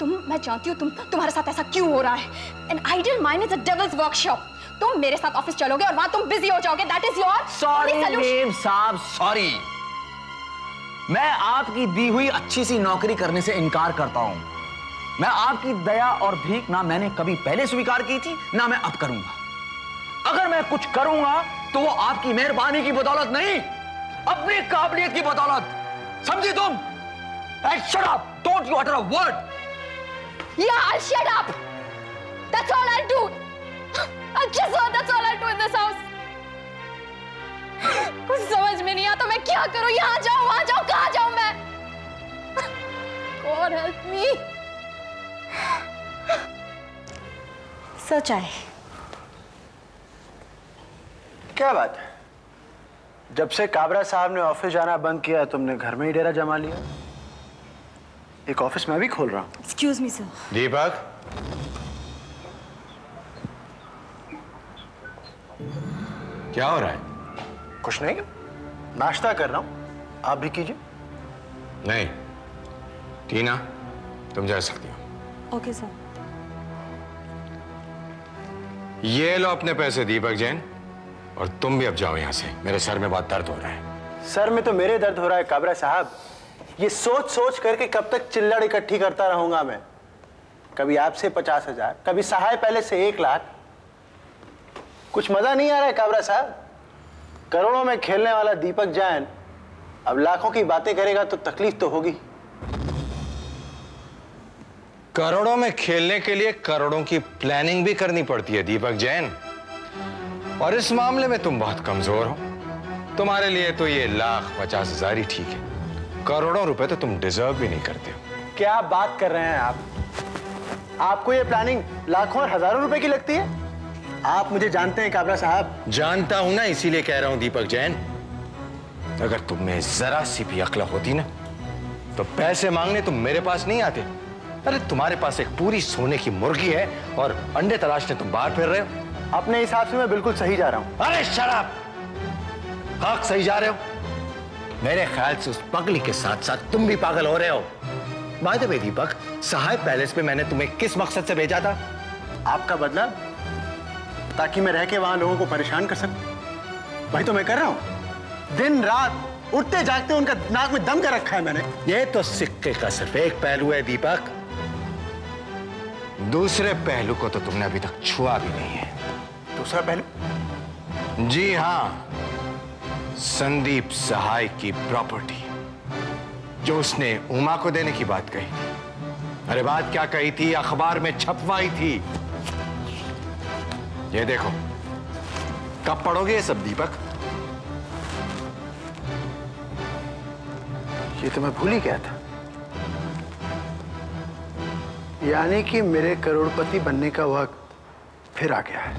मैं जानती हूँ तुम्हारे साथ ऐसा क्यों हो रहा है। An ideal mind is a devil's workshop. तुम मेरे साथ ऑफिस चलोगे और वहां तुम बिजी हो जाओगे। That is your sorry ma'am साहब, सॉरी। मैं आपकी दी हुई अच्छी सी नौकरी करने से इनकार करता हूं। मैं आपकी दया और भीख ना मैंने कभी पहले स्वीकार की थी, ना मैं अब करूंगा। अगर मैं कुछ करूंगा तो वो आपकी मेहरबानी की बदौलत नहीं, अपनी काबिलियत की बदौलत। समझी तुम? Shut up! Don't you utter a word! Yeah, I'll shut up. That's all I'll do. I'll kiss her. That's all I'll do in this house. कुछ समझ में नहीं आता मैं क्या करूं। यहाँ जाऊं, वहां जाऊं, कहाँ जाऊं मैं? God help me. सच है। क्या बात है? जब से काबरा साहब ने ऑफिस जाना बंद किया तुमने घर में ही डेरा जमा लिया। एक ऑफिस मैं भी खोल रहा हूं। Excuse me, sir. दीपक, क्या हो रहा है? कुछ नहीं, नाश्ता कर रहा हूं, आप भी कीजिए। नहीं, टीना तुम जा सकती हो। Okay sir. ये लो अपने पैसे दीपक जैन, और तुम भी अब जाओ यहां से। मेरे सर में बहुत दर्द हो रहा है। सर में तो मेरे दर्द हो रहा है काबरा साहब। ये सोच सोच करके कब तक चिल्लड़ इकट्ठी करता रहूंगा मैं। कभी आपसे 50,000, कभी सहाय पहले से 1 लाख। कुछ मजा नहीं आ रहा है काबरा साहब। करोड़ों में खेलने वाला दीपक जैन अब लाखों की बातें करेगा तो तकलीफ तो होगी। करोड़ों में खेलने के लिए करोड़ों की प्लानिंग भी करनी पड़ती है दीपक जैन, और इस मामले में तुम बहुत कमजोर हो। तुम्हारे लिए तो ये 1,50,000 ही ठीक है। करोड़ों रुपए तो तुम डिजर्व भी नहीं करते हो। क्या बात कर रहे हैं आप? आपको ये प्लानिंग लाखों और हजारों रुपए की लगती है? आप मुझे जानते हैं काबरा साहब। जानता हूं ना, इसीलिए कह रहा हूं दीपक जैन, अगर तुम में जरा सी भी अक्ल होती ना तो पैसे मांगने तुम मेरे पास नहीं आते। अरे तुम्हारे पास एक पूरी सोने की मुर्गी है और अंडे तलाशने तुम बाहर फिर रहे हो। अपने हिसाब से मैं बिल्कुल सही जा रहा हूं। अरे शराब, हक सही जा रहे हो। मेरे ख्याल से उस पगली के साथ साथ तुम भी पागल हो रहे हो। By the way Deepak, Sahay palace पे मैंने तुम्हें किस मकसद से भेजा था? आपका बदला, ताकि मैं रह के वहां लोगों को परेशान कर सकूं। वही तो मैं कर रहा हूं। दिन रात उठते जागते उनका नाक में दम कर रखा है मैंने। ये तो सिक्के का सिर्फ एक पहलू है दीपक, दूसरे पहलू को तो तुमने अभी तक छुआ भी नहीं है। दूसरा पहलू? जी हां, संदीप सहाय की प्रॉपर्टी जो उसने उमा को देने की बात कही थी। अरे बात क्या कही थी, अखबार में छपवाई थी। ये देखो, कब पढ़ोगे ये सब दीपक? ये तो मैं भूल ही गया था। यानी कि मेरे करोड़पति बनने का वक्त फिर आ गया है।